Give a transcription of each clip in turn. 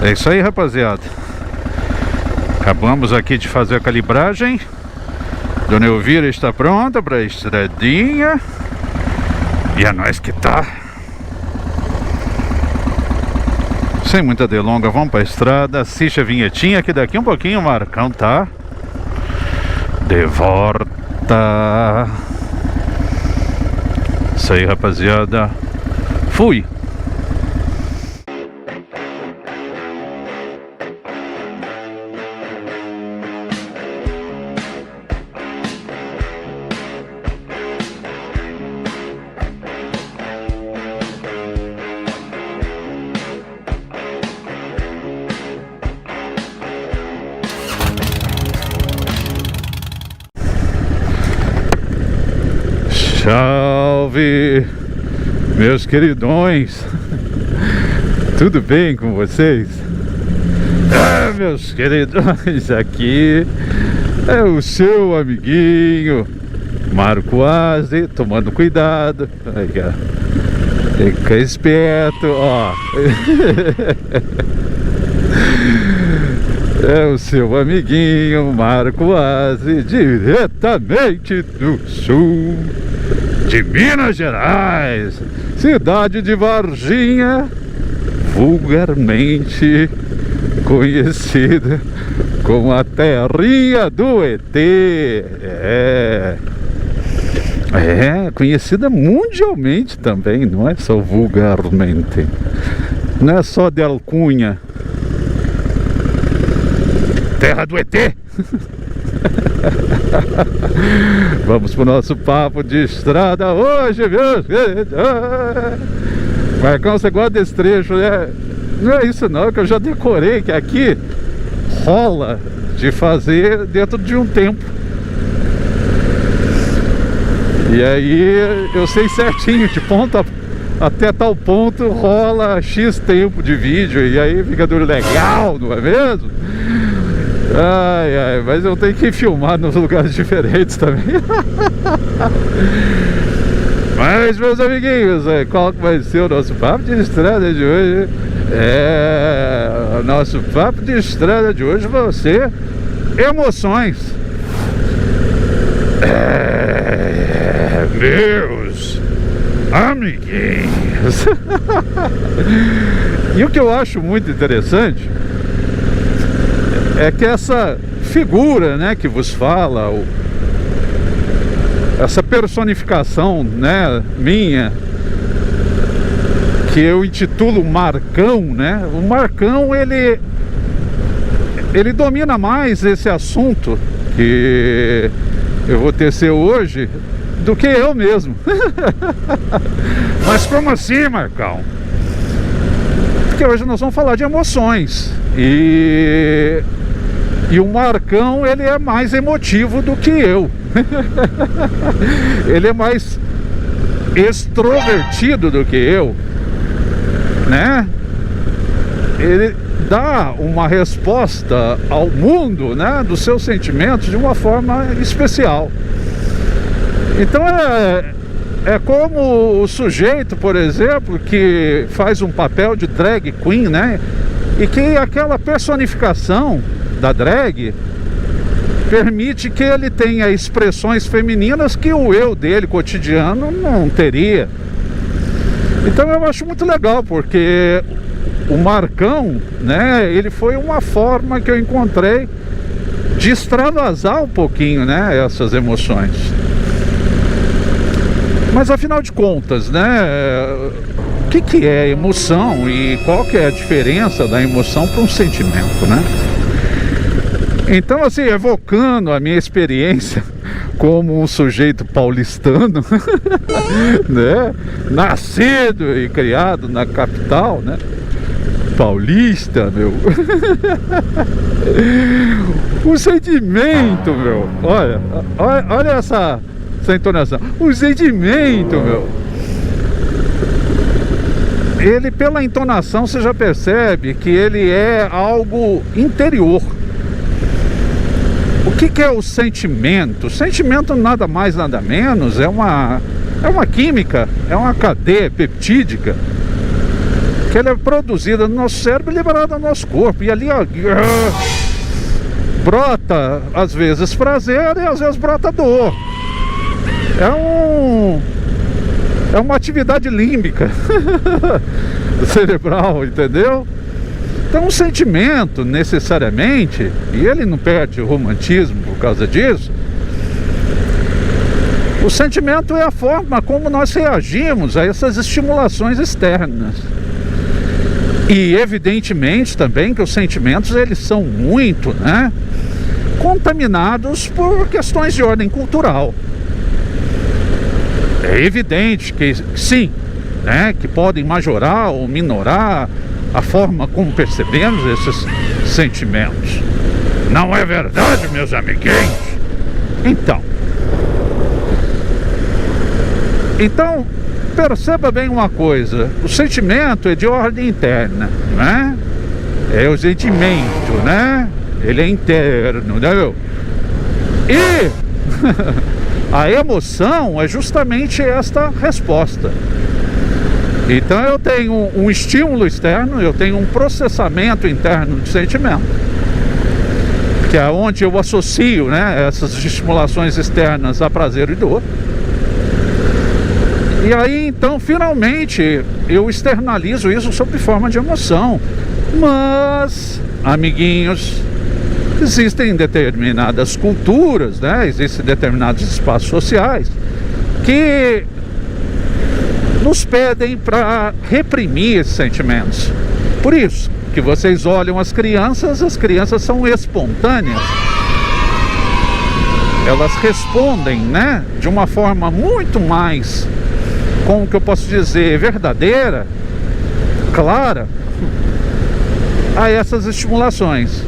É isso aí, rapaziada. Acabamos aqui de fazer a calibragem. Dona Elvira está pronta para a estradinha. E é nós que tá. Sem muita delonga, vamos para a estrada. Assiste a vinhetinha que daqui um pouquinho o Marcão tá de volta. Isso aí, rapaziada. Fui. Salve, meus queridões. Tudo bem com vocês? Meus queridões, aqui é o seu amiguinho Marco Aze, tomando cuidado. Aí, ó. Fica esperto, ó. É o seu amiguinho Marco Aze, diretamente do sul de Minas Gerais, cidade de Varginha, vulgarmente conhecida como a terrinha do ET. É conhecida mundialmente também, não é só vulgarmente, não é só de alcunha. Terra do ET. Vamos pro nosso papo de estrada hoje, meus queridos. Marcão, você gosta desse trecho, né? Não é isso não, que eu já decorei que aqui rola de fazer dentro de um tempo. E aí eu sei certinho, de ponta até tal ponto rola X tempo de vídeo. E aí fica tudo legal, não é mesmo? Ai, mas eu tenho que filmar nos lugares diferentes também. Mas, meus amiguinhos, qual que vai ser o nosso papo de estrada de hoje? O nosso papo de estrada de hoje vai ser emoções. Meus amiguinhos. E o que eu acho muito interessante é que essa figura, né, que vos fala, essa personificação, né, minha, que eu intitulo Marcão, né? O Marcão, ele domina mais esse assunto que eu vou tecer hoje do que eu mesmo. Mas como assim, Marcão? Porque hoje nós vamos falar de emoções. E o Marcão, ele é mais emotivo do que eu. Ele é mais extrovertido do que eu, né? Ele dá uma resposta ao mundo, né, dos seus sentimentos de uma forma especial. Então é como o sujeito, por exemplo, que faz um papel de drag queen, né? E que aquela personificação da drag permite que ele tenha expressões femininas que o eu dele cotidiano não teria. Então eu acho muito legal, porque o Marcão, né, ele foi uma forma que eu encontrei de extravasar um pouquinho, né, essas emoções. Mas afinal de contas, né, o que é emoção e qual que é a diferença da emoção para um sentimento, né? Então, assim, evocando a minha experiência como um sujeito paulistano, né, nascido e criado na capital, né, paulista, meu. O sentimento, meu, olha essa entonação. O sentimento, meu, ele, pela entonação, você já percebe que ele é algo interior. O que é o sentimento? O sentimento nada mais, nada menos é uma química, é uma cadeia peptídica que ela é produzida no nosso cérebro e liberada no nosso corpo. E ali, ó, brota às vezes prazer e às vezes brota dor. É uma atividade límbica cerebral, entendeu? Então o sentimento necessariamente, e ele não perde o romantismo por causa disso, o sentimento é a forma como nós reagimos a essas estimulações externas. E evidentemente também que os sentimentos, eles são muito, né, contaminados por questões de ordem cultural. É evidente que sim, né, que podem majorar ou minorar a forma como percebemos esses sentimentos. Não é verdade, meus amiguinhos? Então, perceba bem uma coisa: o sentimento é de ordem interna, né? É o sentimento, né? Ele é interno, né? E a emoção é justamente esta resposta. Então eu tenho um estímulo externo, eu tenho um processamento interno de sentimento, que é onde eu associo, né, essas estimulações externas a prazer e dor. E aí então finalmente eu externalizo isso sob forma de emoção. Mas, amiguinhos, existem determinadas culturas, né? Existem determinados espaços sociais que nos pedem para reprimir esses sentimentos. Por isso que vocês olham as crianças são espontâneas. Elas respondem, né, de uma forma muito mais, como que eu posso dizer, verdadeira, clara, a essas estimulações.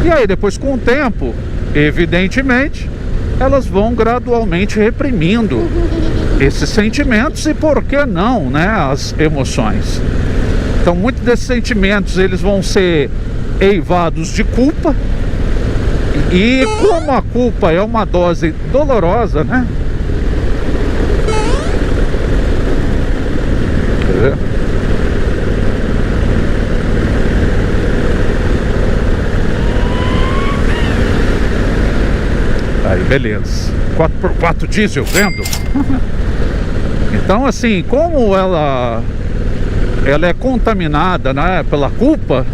E aí depois, com o tempo, evidentemente, elas vão gradualmente reprimindo esses sentimentos e, por que não, né, as emoções. Então muitos desses sentimentos, eles vão ser eivados de culpa. E como a culpa é uma dose dolorosa, né? Aí, beleza. 4x4 diesel, vendo? Então, assim, como ela é contaminada, né, pela culpa,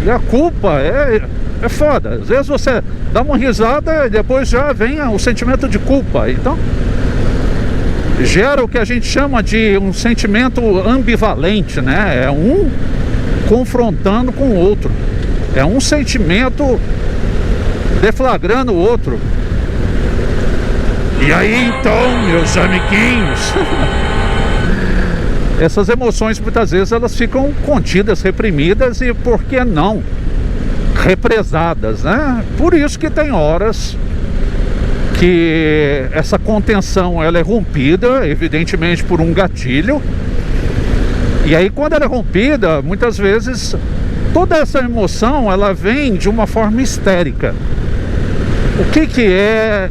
e a culpa é foda. Às vezes você dá uma risada e depois já vem o sentimento de culpa. Então, gera o que a gente chama de um sentimento ambivalente, né? É um confrontando com o outro. É um sentimento deflagrando o outro. E aí então, meus amiguinhos, essas emoções muitas vezes elas ficam contidas, reprimidas e, por que não, represadas, né? Por isso que tem horas que essa contenção ela é rompida, evidentemente por um gatilho. E aí quando ela é rompida, muitas vezes toda essa emoção ela vem de uma forma histérica. O que é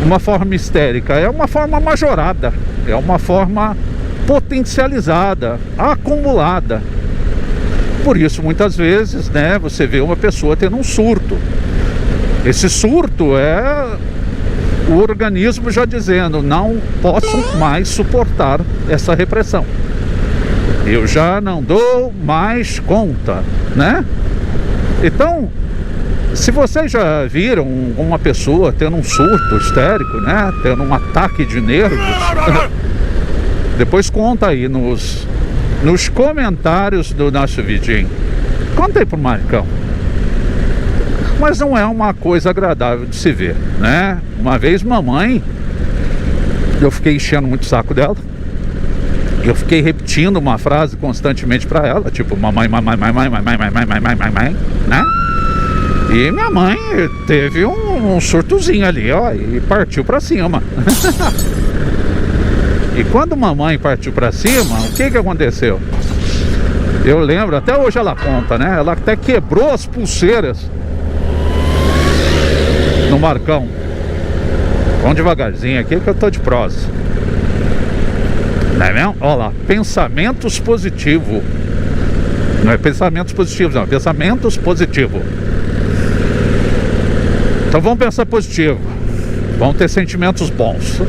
uma forma histérica? É uma forma majorada, é uma forma potencializada, acumulada. Por isso muitas vezes, né, você vê uma pessoa tendo um surto. Esse surto é o organismo já dizendo: não posso mais suportar essa repressão, eu já não dou mais conta, né? Então, se vocês já viram uma pessoa tendo um surto histérico, né, tendo um ataque de nervos, depois conta aí nos comentários do nosso vidinho. Conta aí pro Marcão. Mas não é uma coisa agradável de se ver, né? Uma vez mamãe, eu fiquei enchendo muito o saco dela. Eu fiquei repetindo uma frase constantemente pra ela, tipo mamãe, mamãe, mamãe, mamãe, mamãe, mamãe, mamãe, né? E minha mãe teve um surtozinho ali, ó, e partiu pra cima. E quando mamãe partiu pra cima, o que aconteceu? Eu lembro, até hoje ela conta, né? Ela até quebrou as pulseiras no Marcão. Vamos devagarzinho aqui que eu tô de prosa. Não é mesmo? Olha lá, pensamentos positivos. Não é pensamentos positivos, não, é pensamentos positivos. Então vamos pensar positivo. Vamos ter sentimentos bons.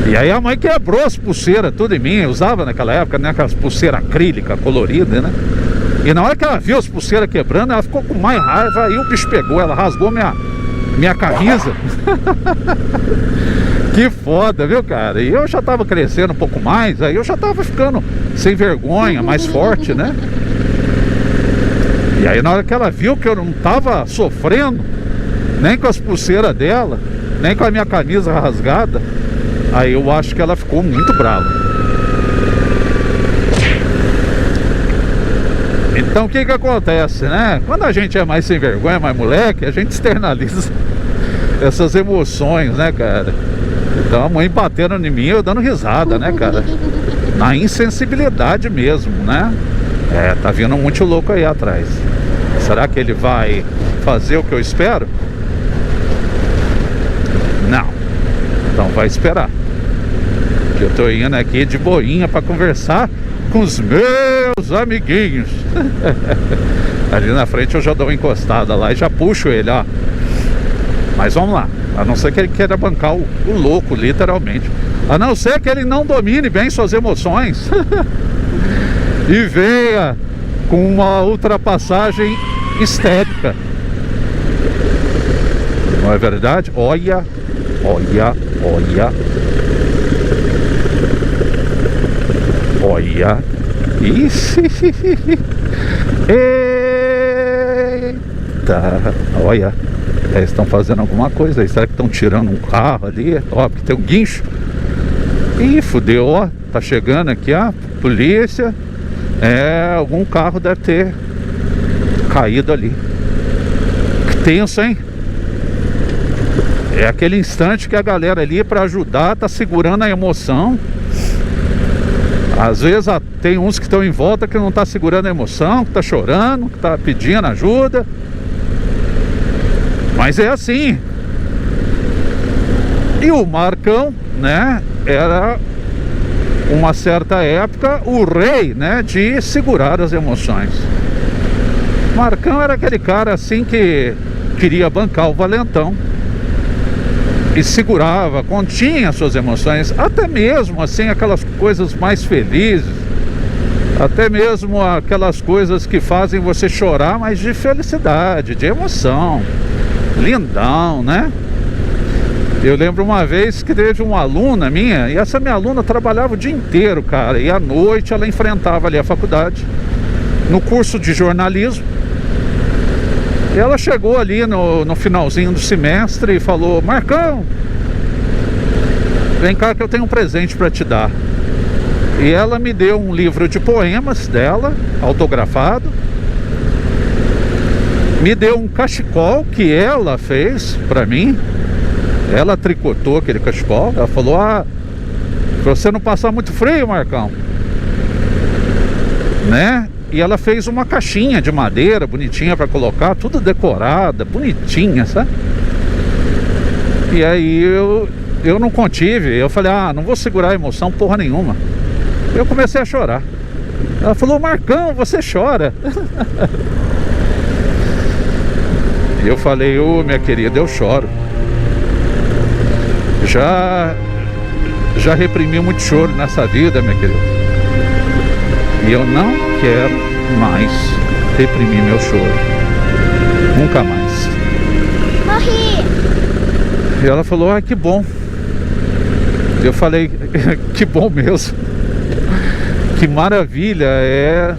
E aí a mãe quebrou as pulseiras, tudo em mim. Eu usava naquela época, né, aquelas pulseiras acrílicas, coloridas, né? E na hora que ela viu as pulseiras quebrando, ela ficou com mais raiva. Aí o bicho pegou, ela rasgou minha camisa. Que foda, viu, cara? E eu já tava crescendo um pouco mais. Aí eu já tava ficando sem vergonha, mais forte, né? E aí na hora que ela viu que eu não tava sofrendo nem com as pulseiras dela, nem com a minha camisa rasgada, aí eu acho que ela ficou muito brava. Então o que que acontece, né? Quando a gente é mais sem vergonha, mais moleque, a gente externaliza essas emoções, né, cara? Então a mãe batendo em mim, eu dando risada, né, cara? Na insensibilidade mesmo, né? É, tá vindo muito louco aí atrás. Será que ele vai fazer o que eu espero? Não. Então vai esperar. Eu tô indo aqui de boinha pra conversar com os meus amiguinhos. Ali na frente eu já dou uma encostada lá e já puxo ele, ó. Mas vamos lá. A não ser que ele queira bancar o louco, literalmente. A não ser que ele não domine bem suas emoções. E venha com uma ultrapassagem histérica. Não é verdade? Olha, olha, olha. Olha. Isso. Eita. Olha. Eles estão fazendo alguma coisa aí. Será que estão tirando um carro ali? Ó, porque tem um guincho. Ih, fudeu, ó. Tá chegando aqui, ó. Polícia. É, algum carro deve ter caído ali. Que tenso, hein? É aquele instante que a galera ali, pra ajudar, tá segurando a emoção. Às vezes tem uns que estão em volta que não tá segurando a emoção, que tá chorando, que tá pedindo ajuda. Mas é assim. E o Marcão, né, era uma certa época o rei, né, de segurar as emoções. Marcão era aquele cara assim que queria bancar o valentão e segurava, continha suas emoções, até mesmo assim aquelas coisas mais felizes, até mesmo aquelas coisas que fazem você chorar, mas de felicidade, de emoção. Lindão, né? Eu lembro uma vez que teve uma aluna minha, e essa minha aluna trabalhava o dia inteiro, cara, e à noite ela enfrentava ali a faculdade, no curso de jornalismo. E ela chegou ali no finalzinho do semestre e falou: Marcão, vem cá que eu tenho um presente para te dar. E ela me deu um livro de poemas dela, autografado. Me deu um cachecol que ela fez para mim. Ela tricotou aquele cachecol. Ela falou: ah, pra você não passar muito frio, Marcão, né? E ela fez uma caixinha de madeira bonitinha para colocar, tudo decorada, bonitinha, sabe? E aí eu não contive. Eu falei: ah, não vou segurar a emoção porra nenhuma. Eu comecei a chorar. Ela falou: Marcão, você chora. E eu falei: ô, minha querida, eu choro. Já reprimi muito choro nessa vida, minha querida. E eu não quero mais reprimir meu choro. Nunca mais. Morri! E ela falou: ah, que bom. Eu falei: que bom mesmo. Que maravilha é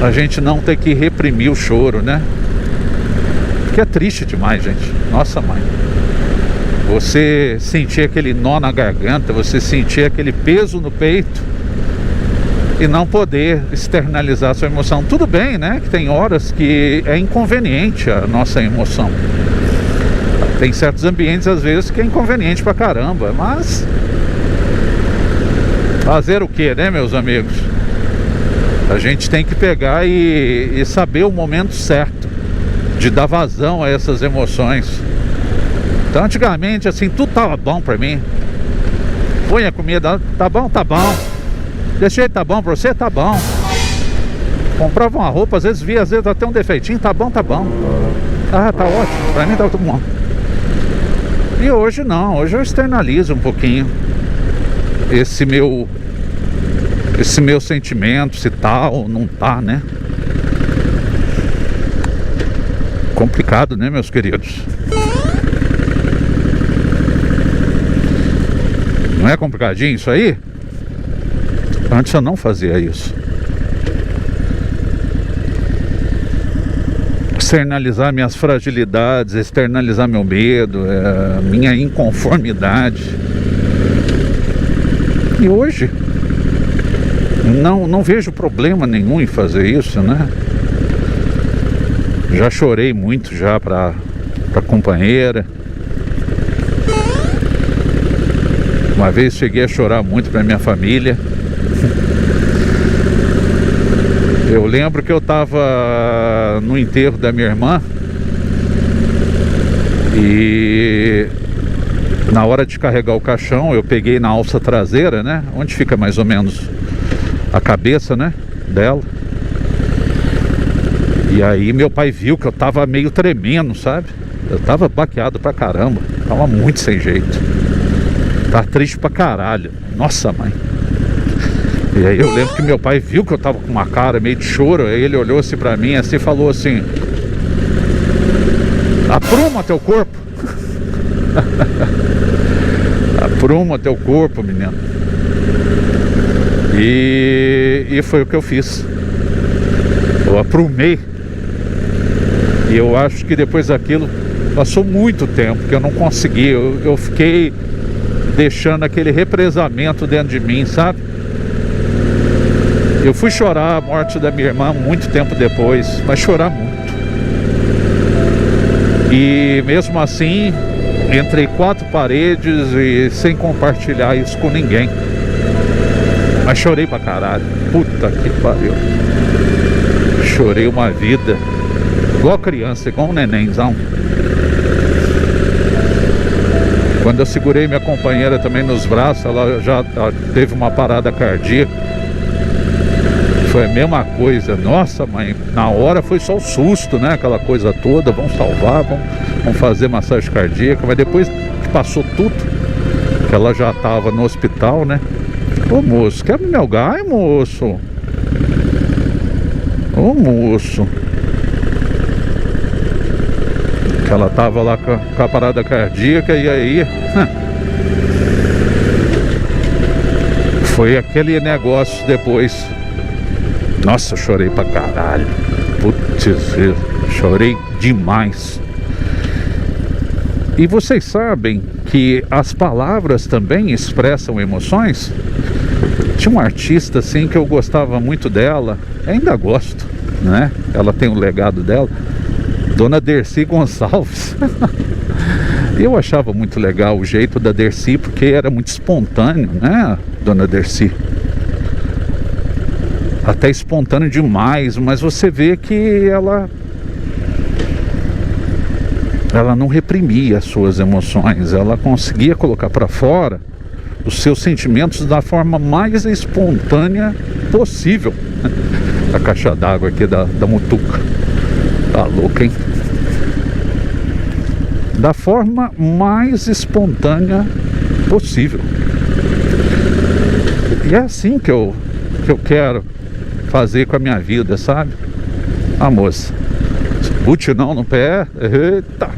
a gente não ter que reprimir o choro, né? Porque é triste demais, gente. Nossa mãe. Você sentir aquele nó na garganta, você sentir aquele peso no peito e não poder externalizar a sua emoção. Tudo bem, né? Que tem horas que é inconveniente a nossa emoção. Tem certos ambientes, às vezes, que é inconveniente pra caramba. Mas fazer o que, né, meus amigos? A gente tem que pegar e saber o momento certo de dar vazão a essas emoções. Então antigamente assim, tudo tava bom pra mim. Põe a comida, tá bom, tá bom. Desse jeito tá bom pra você, tá bom. Comprava uma roupa, às vezes via, às vezes até um defeitinho, tá bom, tá bom. Ah, tá ótimo, pra mim tá tudo bom. E hoje não, hoje eu externalizo um pouquinho esse meu sentimento, se tá ou não tá, né? Complicado, né, meus queridos? Não é complicadinho isso aí? Antes eu não fazia isso. Externalizar minhas fragilidades, externalizar meu medo, minha inconformidade. E hoje não vejo problema nenhum em fazer isso, né? Já chorei muito já pra companheira. Uma vez cheguei a chorar muito pra minha família. Eu lembro que eu tava no enterro da minha irmã e na hora de carregar o caixão eu peguei na alça traseira, né? Onde fica mais ou menos a cabeça, né? Dela. E aí meu pai viu que eu tava meio tremendo, sabe? Eu tava baqueado pra caramba. Tava muito sem jeito. Tava triste pra caralho. Nossa, mãe. E aí eu lembro que meu pai viu que eu tava com uma cara meio de choro. Aí ele olhou assim pra mim assim e falou assim: apruma teu corpo. Apruma teu corpo, menino. E foi o que eu fiz. Eu aprumei. E eu acho que depois daquilo passou muito tempo que eu não consegui. Eu fiquei deixando aquele represamento dentro de mim, sabe? Eu fui chorar a morte da minha irmã muito tempo depois, mas chorar muito. E mesmo assim, entre quatro paredes e sem compartilhar isso com ninguém. Mas chorei pra caralho. Puta que pariu. Chorei uma vida. Igual criança, igual um nenenzão. Quando eu segurei minha companheira também nos braços, ela já teve uma parada cardíaca. Foi a mesma coisa. Nossa, mãe, na hora foi só o susto, né? Aquela coisa toda, vamos salvar, vamos fazer massagem cardíaca. Mas depois que passou tudo, que ela já estava no hospital, né? Ô moço, quebra meu galho, moço. Ô moço. Que ela tava lá com a parada cardíaca e aí foi aquele negócio depois. Nossa, eu chorei pra caralho. Putz, chorei demais. E vocês sabem que as palavras também expressam emoções? Tinha uma artista assim que eu gostava muito dela, ainda gosto, né? Ela tem um legado dela, Dona Dercy Gonçalves. Eu achava muito legal o jeito da Dercy, porque era muito espontâneo, né, Dona Dercy? Até espontâneo demais, mas você vê que ela não reprimia as suas emoções, ela conseguia colocar para fora os seus sentimentos da forma mais espontânea possível. A caixa d'água aqui da Mutuca tá louca, hein? Da forma mais espontânea possível. E é assim que eu quero fazer com a minha vida, sabe? Ah, moça, butinão no pé, eita.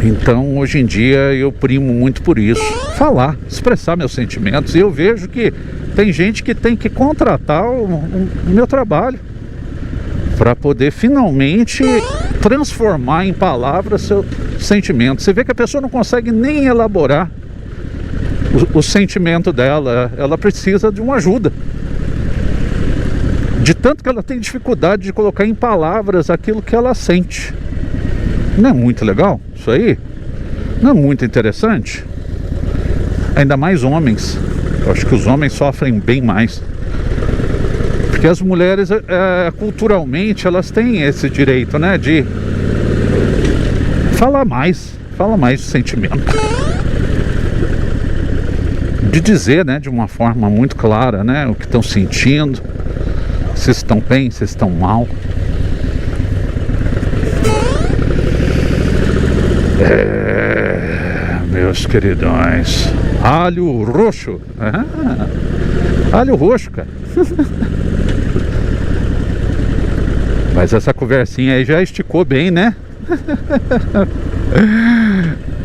Então, hoje em dia, eu primo muito por isso. Falar, expressar meus sentimentos. E eu vejo que tem gente que tem que contratar o meu trabalho para poder finalmente transformar em palavras seus sentimentos. Você vê que a pessoa não consegue nem elaborar o sentimento dela, ela precisa de uma ajuda. De tanto que ela tem dificuldade de colocar em palavras aquilo que ela sente. Não é muito legal isso aí? Não é muito interessante? Ainda mais homens. Eu acho que os homens sofrem bem mais. Porque as mulheres, culturalmente, elas têm esse direito, né? De Fala mais de sentimento. De dizer, né, de uma forma muito clara, né, o que estão sentindo, se estão bem, se estão mal. Meus queridões, alho roxo. Alho roxo, cara. Mas essa conversinha aí já esticou bem, né?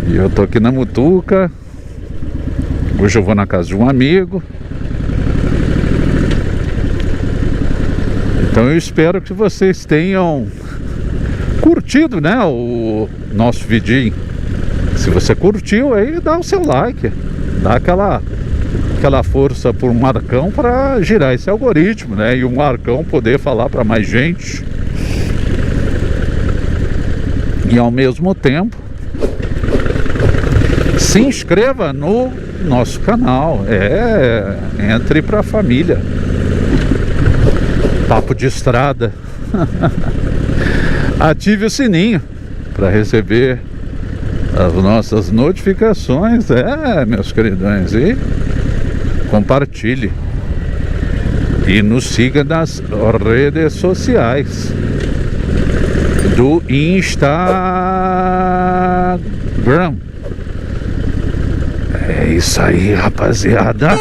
E eu tô aqui na Mutuca. Hoje eu vou na casa de um amigo. Então eu espero que vocês tenham curtido, né, o nosso vidinho. Se você curtiu, aí dá o seu like, dá aquela força por Marcão para girar esse algoritmo, né, e o Marcão poder falar para mais gente. E ao mesmo tempo, se inscreva no nosso canal. Entre pra família. Papo de estrada. Ative o sininho para receber as nossas notificações. Meus queridões, e compartilhe e nos siga nas redes sociais do Instagram. É isso aí, rapaziada.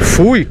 Fui.